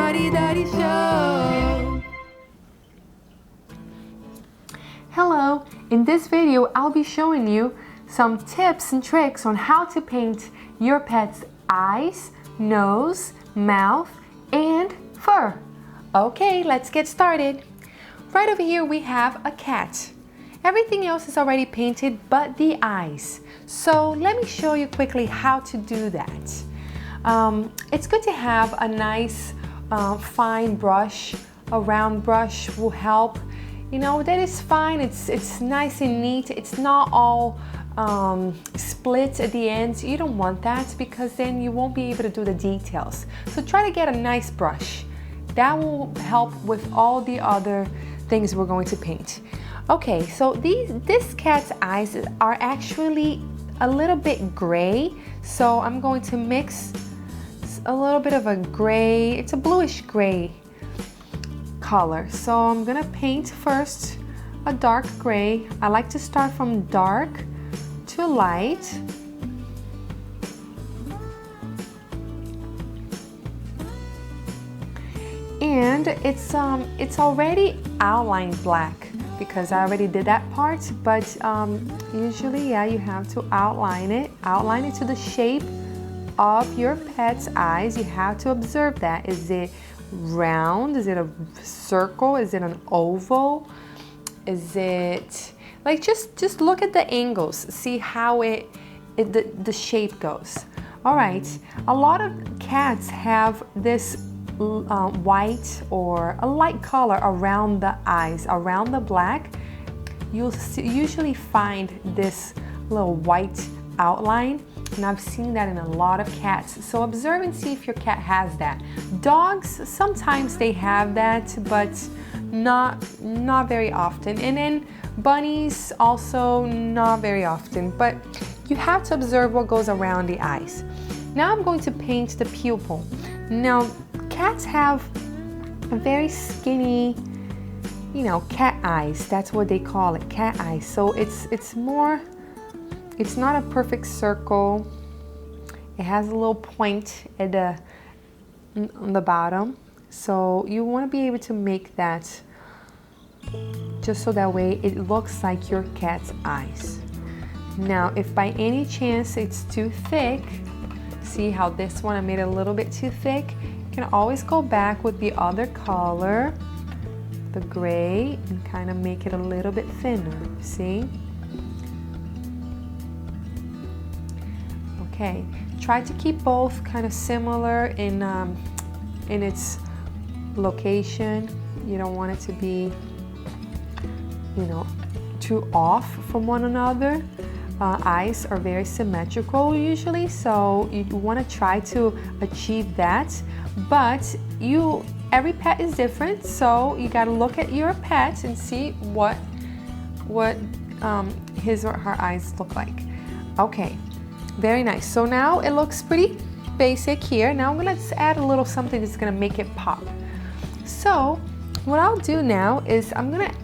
Spotty Dotty Show. Hello, in this video I'll be showing you some tips and tricks on how to paint your pet's eyes, nose, mouth, and fur. Okay, let's get started. Right over here we have a cat. Everything else is already painted but the eyes. So let me show you quickly how to do that. It's good to have a nice fine brush. A round brush will help. You know, that is fine. It's nice and neat. It's not all split at the ends. You don't want that because then you won't be able to do the details. So try to get a nice brush. That will help with all the other things we're going to paint. Okay, so this cat's eyes are actually a little bit gray. So I'm going to mix a little bit of a gray. It's a bluish gray color. So I'm gonna paint first a dark gray. I like to start from dark to light. And it's already outlined black because I already did that part, but usually, yeah, you have to outline it to the shape of your pet's eyes. You have to observe that. Is it round? Is it a circle? Is it an oval? Is it like just look at the angles, see how the shape goes. All right, a lot of cats have this white or a light color around the eyes, around the black. You'll usually find this little white outline, and I've seen that in a lot of cats. So observe and see if your cat has that. Dogs, sometimes they have that, but not very often. And then bunnies also not very often, but you have to observe what goes around the eyes. Now I'm going to paint the pupil. Now cats have a very skinny, you know, cat eyes. That's what they call it, cat eyes. So it's not a perfect circle. It has a little point at on the bottom. So you want to be able to make that just so that way it looks like your cat's eyes. Now, if by any chance it's too thick, see how this one I made it a little bit too thick? You can always go back with the other color, the gray, and kind of make it a little bit thinner, see? Okay, try to keep both kind of similar in its location. You don't want it to be, you know, too off from one another. Eyes are very symmetrical usually, so you want to try to achieve that. But every pet is different, so you got to look at your pet and see what his or her eyes look like. Okay, very nice. So now it looks pretty basic here. Now I'm gonna add a little something that's gonna make it pop. So what I'll do now is I'm gonna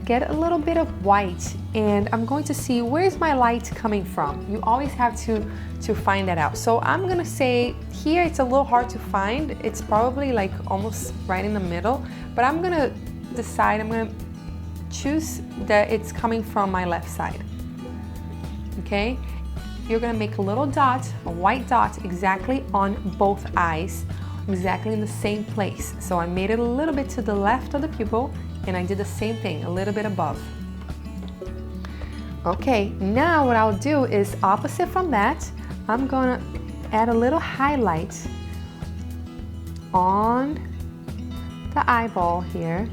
get a little bit of white, and I'm going to see where's my light coming from. You always have to find that out. So I'm gonna say here it's a little hard to find. It's probably like almost right in the middle, but I'm gonna decide, I'm gonna choose that it's coming from my left side. Okay, you're gonna make a little dot, a white dot exactly on both eyes, exactly in the same place. So I made it a little bit to the left of the pupil, and I did the same thing, a little bit above. Okay, now what I'll do is opposite from that, I'm gonna add a little highlight on the eyeball here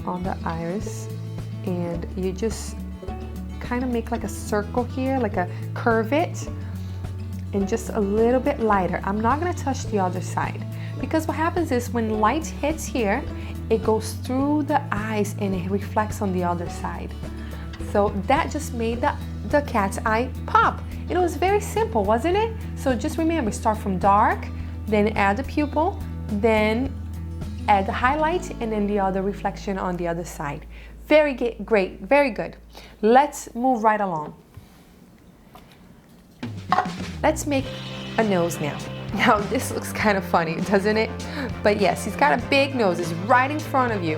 on the iris, and you just kind of make like a circle here, like a curve it, and just a little bit lighter. I'm not gonna touch the other side, because what happens is when light hits here, it goes through the eyes and it reflects on the other side. So that just made the cat's eye pop. It was very simple, wasn't it? So just remember, start from dark, then add the pupil, then add the highlight, and then the other reflection on the other side. Very great, very good. Let's move right along. Let's make a nose now. Now this looks kind of funny, doesn't it? But yes, he's got a big nose, it's right in front of you,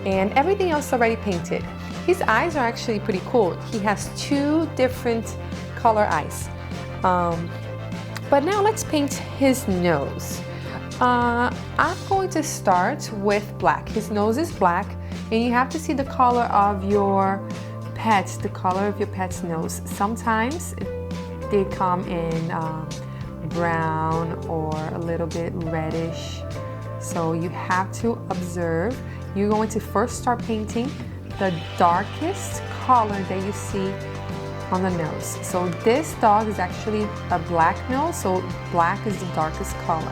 and everything else is already painted. His eyes are actually pretty cool. He has 2 different color eyes. But now let's paint his nose. I'm going to start with black. His nose is black, and you have to see the color of your pets, the color of your pet's nose. Sometimes they come in brown or a little bit reddish, so you have to observe. You're going to first start painting the darkest color that you see on the nose. So this dog is actually a black nose, so black is the darkest color.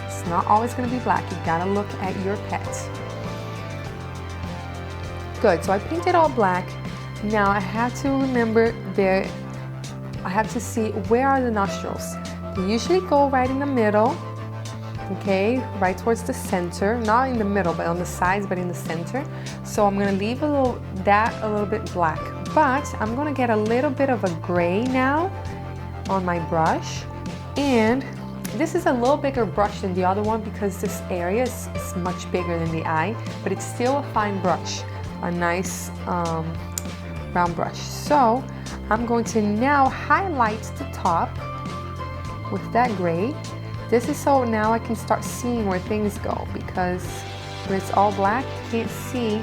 It's not always going to be black. You gotta look at your pet. Good, so I painted all black. Now I have to remember I have to see where are the nostrils. They usually go right in the middle, okay, right towards the center, not in the middle, but on the sides, but in the center. So I'm gonna leave a little bit black, but I'm gonna get a little bit of a gray now on my brush. And this is a little bigger brush than the other one because this area is much bigger than the eye, but it's still a fine brush, a nice round brush. So I'm going to now highlight the top with that gray. This is so now I can start seeing where things go, because when it's all black, you can't see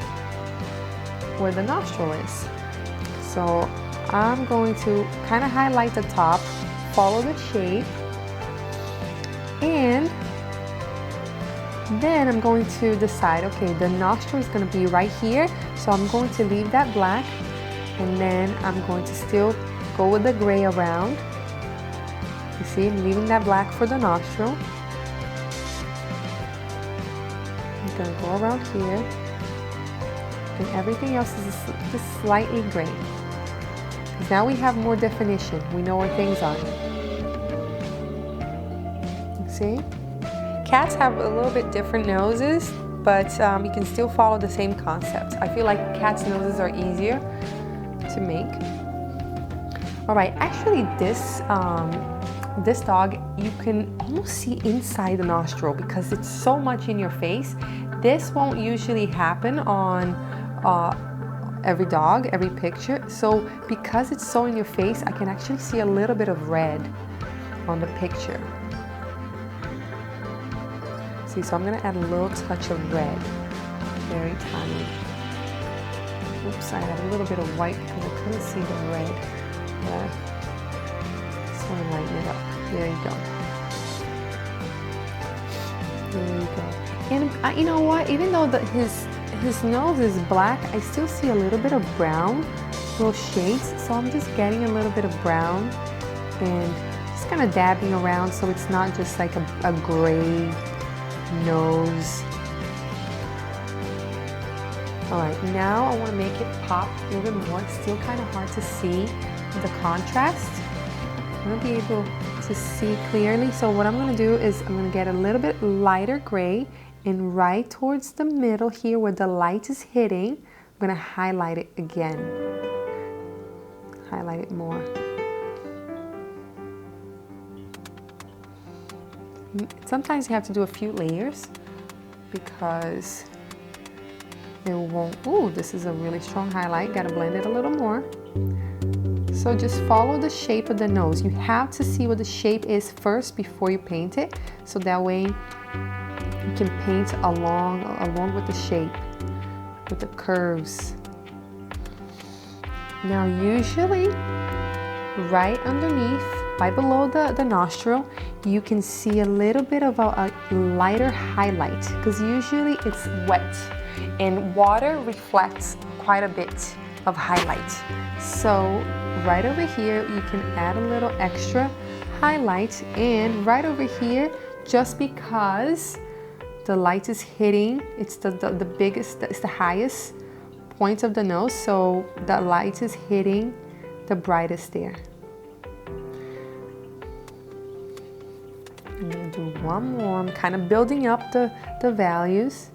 where the nostril is. So I'm going to kind of highlight the top, follow the shape, and then I'm going to decide, okay, the nostril is going to be right here, so I'm going to leave that black, and then I'm going to still go with the gray around. You see, I'm leaving that black for the nostril. I'm going to go around here, and everything else is just slightly gray. Now we have more definition. We know where things are. See? Cats have a little bit different noses, but you can still follow the same concept. I feel like cats' noses are easier to make. All right, actually this dog, you can almost see inside the nostril because it's so much in your face. This won't usually happen on every dog, every picture. So because it's so in your face, I can actually see a little bit of red on the picture. See, so I'm gonna add a little touch of red, very tiny. Oops, I had a little bit of white because I couldn't see the red. Just want to lighten it up. There you go. There you go. And you know what? Even though his nose is black, I still see a little bit of brown, little shades. So I'm just getting a little bit of brown and just kind of dabbing around so it's not just like a gray nose. All right, now I want to make it pop a little bit more. It's still kind of hard to see the contrast. I'm going to be able to see clearly. So what I'm going to do is I'm going to get a little bit lighter gray, and right towards the middle here where the light is hitting, I'm going to highlight it again. Highlight it more. Sometimes you have to do a few layers because it won't. Ooh, this is a really strong highlight. Got to blend it a little more. So just follow the shape of the nose. You have to see what the shape is first before you paint it, so that way you can paint along with the shape, with the curves. Now usually right underneath, right below the nostril, you can see a little bit of a lighter highlight because usually it's wet and water reflects quite a bit of highlight. So right over here, you can add a little extra highlight, and right over here, just because the light is hitting, it's the biggest, it's the highest point of the nose, so the light is hitting the brightest there. I'm gonna do one more. I'm kind of building up the values.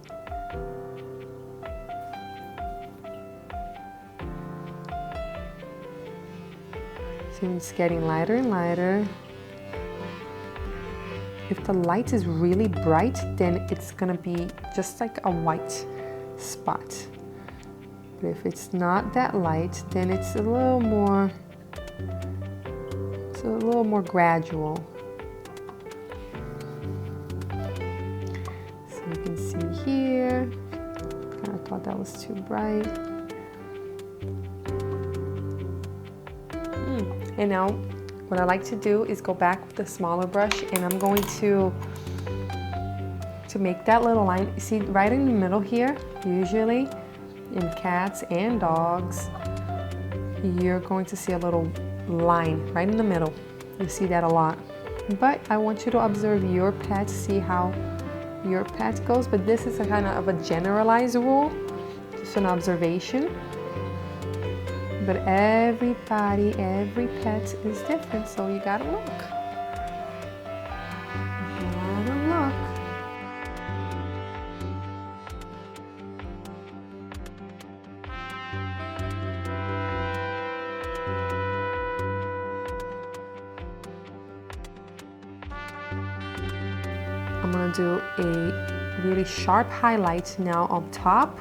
See, it's getting lighter and lighter. if the light is really bright, then it's gonna be just like a white spot. But if it's not that light, then it's a little more gradual. So you can see here, kind of thought that was too bright. And now what I like to do is go back with the smaller brush, and I'm going to make that little line. See, right in the middle here, usually in cats and dogs, you're going to see a little line right in the middle. You see that a lot. But I want you to observe your pet, see how your pet goes. But this is a kind of a generalized rule, just an observation. But everybody, every pet is different, so you gotta look. I'm gonna do a really sharp highlight now on top.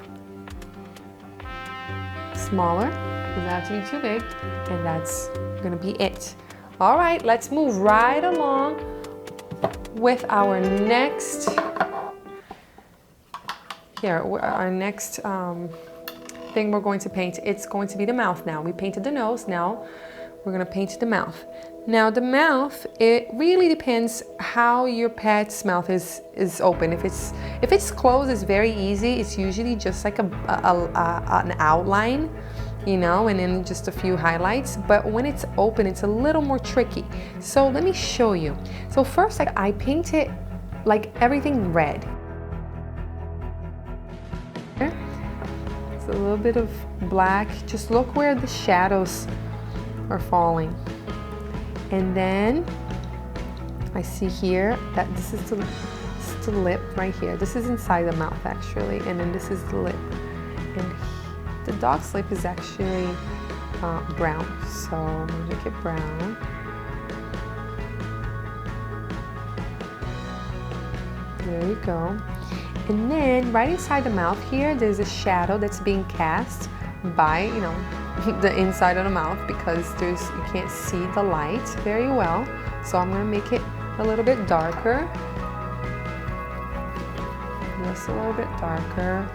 Smaller, doesn't have to be too big, and that's gonna be it. All right, let's move right along with our next, our next thing we're going to paint. It's going to be the mouth now. We painted the nose, now we're gonna paint the mouth. Now the mouth, it really depends how your pet's mouth is open. If it's closed, it's very easy. It's usually just like an outline, you know, and then just a few highlights. But when it's open, it's a little more tricky. So let me show you. So first, I painted like everything red. It's a little bit of black. Just look where the shadows are falling. And then I see here that this is the lip right here. This is inside the mouth actually, and then this is the lip. And the dog's lip is actually brown, so I'm gonna make it brown. There you go. And then right inside the mouth here, there's a shadow that's being cast by, you know, the inside of the mouth, because you can't see the light very well. So I'm gonna make it a little bit darker. Just a little bit darker.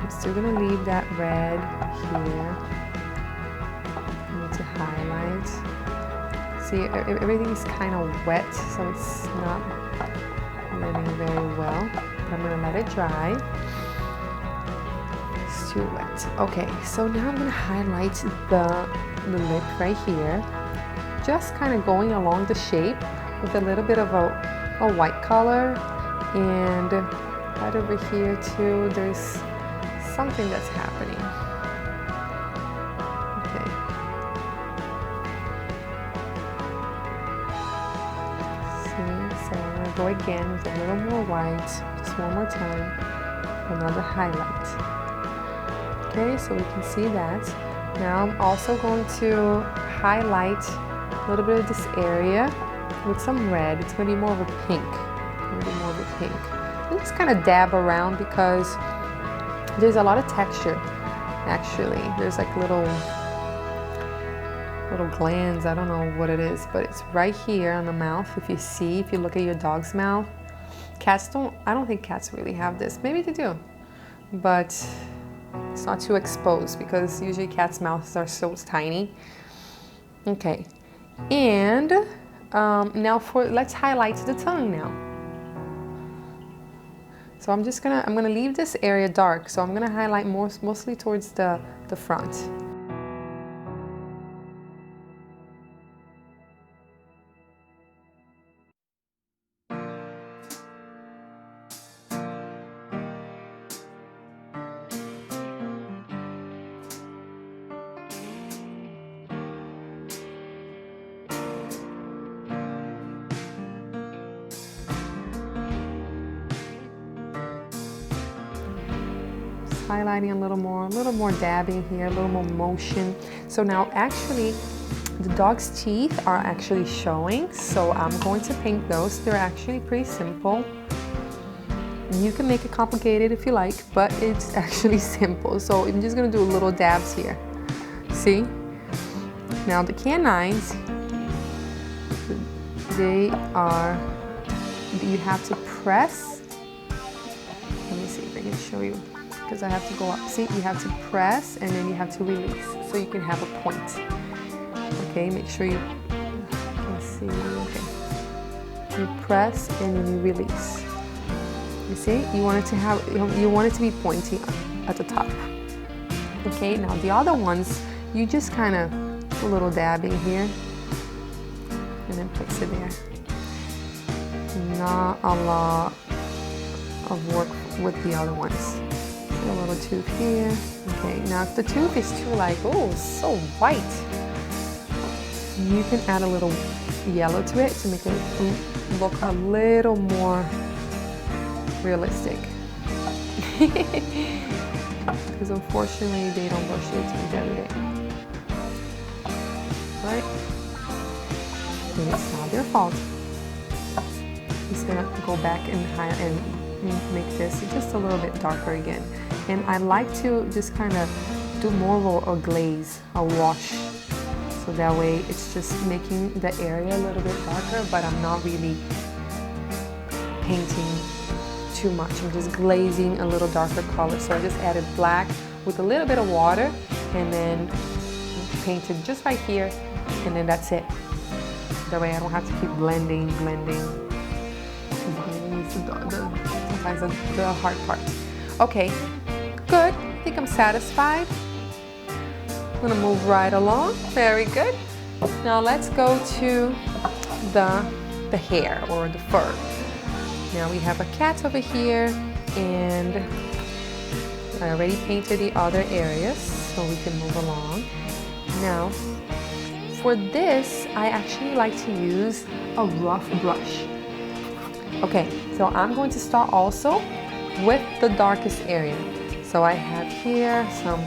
I'm still gonna leave that red here. I need to highlight. See, everything is kind of wet, so it's not blending very well. But I'm gonna let it dry. It's too wet. Okay, so now I'm gonna highlight the lip right here. Just kind of going along the shape with a little bit of a white color. And right over here too, there's something that's happening. Okay. See, so I'm gonna go again with a little more white, just one more time, another highlight. Okay, so we can see that. Now I'm also going to highlight a little bit of this area with some red. It's gonna be more of a pink, And just kind of dab around because there's a lot of texture, actually. There's like little glands, I don't know what it is, but it's right here on the mouth. If you look at your dog's mouth. I don't think cats really have this. Maybe they do, but it's not too exposed because usually cats' mouths are so tiny. Okay, and now let's highlight the tongue now. So I'm gonna leave this area dark. So I'm gonna highlight mostly towards the front. Highlighting a little more dabbing here, a little more motion. So now actually the dog's teeth are actually showing, so I'm going to paint those. They're actually pretty simple. You can make it complicated if you like, but it's actually simple. So I'm just gonna do little dabs here. See? Now the canines, you have to press. Let me see if I can show you, because I have to go up. See, you have to press and then you have to release, so you can have a point. Okay, make sure you can see. Okay, you press and then you release. You see, you want it to be pointy at the top. Okay, now the other ones, you just kind of a little dabbing here and then place it there. Not a lot of work with the other ones. A little tooth here. Okay, now if the tooth is too like, oh, so white, you can add a little yellow to it to make it look a little more realistic. Because unfortunately they don't brush their teeth every day. Right? And it's not their fault. I'm just gonna go back and make this just a little bit darker again. And I like to just kind of do more of a glaze, a wash. So that way it's just making the area a little bit darker, but I'm not really painting too much. I'm just glazing a little darker color. So I just added black with a little bit of water and then painted just right here, and then that's it. That way I don't have to keep blending. Sometimes the hard part. Okay, good. I think I'm satisfied. I'm gonna move right along. Very good. Now let's go to the hair or the fur. Now we have a cat over here, and I already painted the other areas, so we can move along. Now, for this, I actually like to use a rough brush. Okay, so I'm going to start also with the darkest area. So I have here some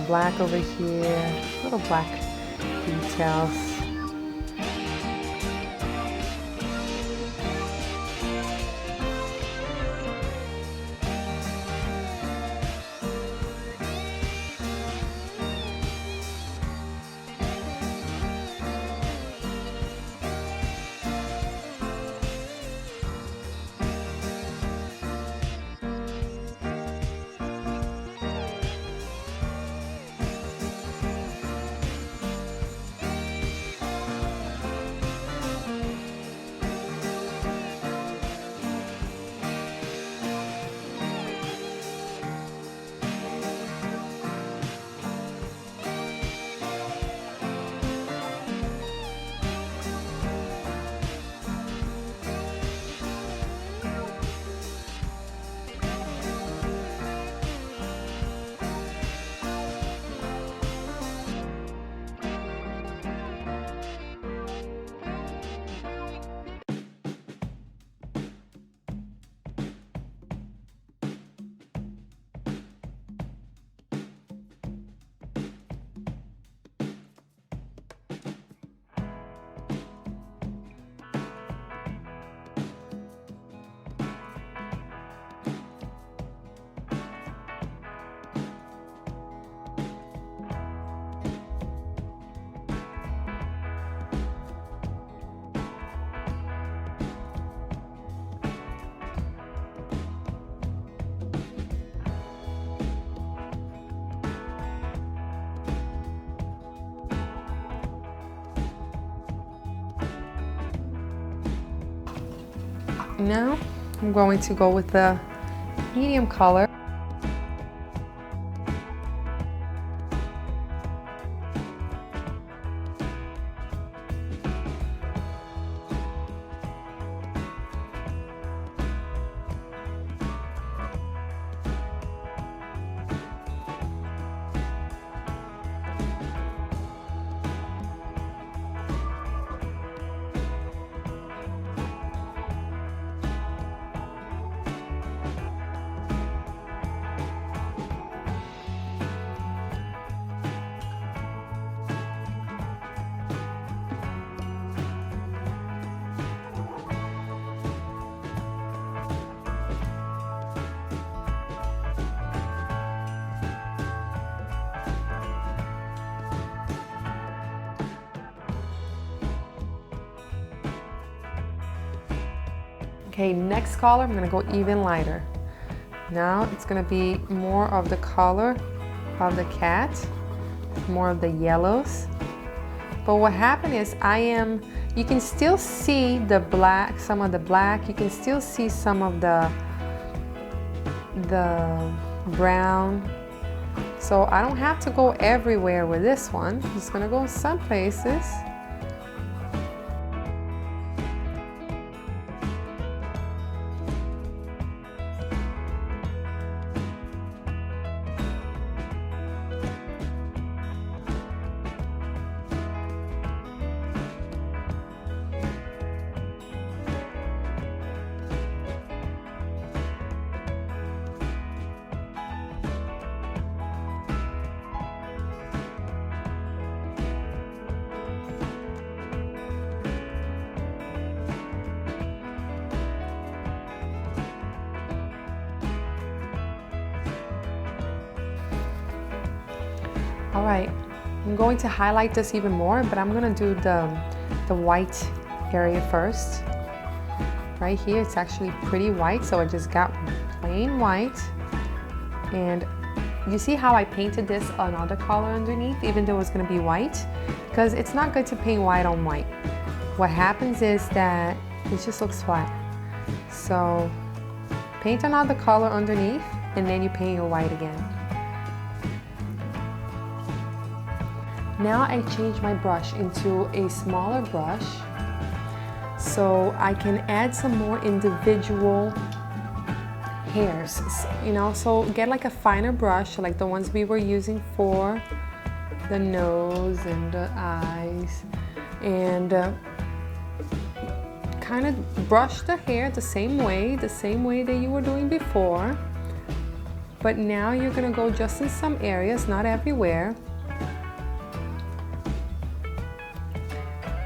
black over here, little black details. Now I'm going to go with the medium color. Okay, next color, I'm gonna go even lighter. Now it's gonna be more of the color of the cat, more of the yellows. But what happened is you can still see the black, some of the black, you can still see some of the brown. So I don't have to go everywhere with this one. I'm just gonna go some places. All right, I'm going to highlight this even more, but I'm gonna do the white area first. Right here, it's actually pretty white, so I just got plain white. And you see how I painted this another color underneath, even though it's gonna be white? Because it's not good to paint white on white. What happens is that it just looks flat. So paint another color underneath, and then you paint your white again. Now I change my brush into a smaller brush so I can add some more individual hairs, you know, so get like a finer brush like the ones we were using for the nose and the eyes, and kind of brush the hair the same way that you were doing before, but now you're gonna go just in some areas, not everywhere.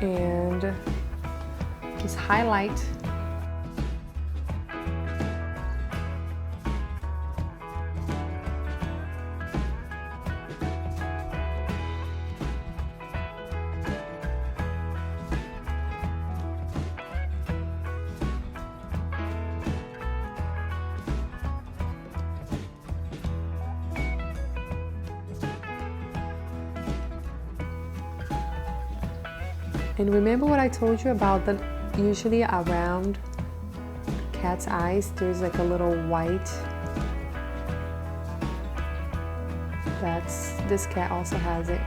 And just highlight. And remember what I told you about that usually around cat's eyes there's like a little white. This cat also has it.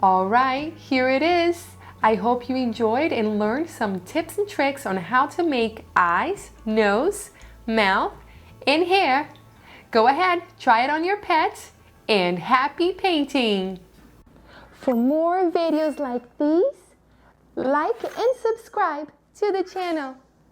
All right, here it is. I hope you enjoyed and learned some tips and tricks on how to make eyes, nose, mouth, and hair. Go ahead, try it on your pets, and happy painting! For more videos like these, like and subscribe to the channel.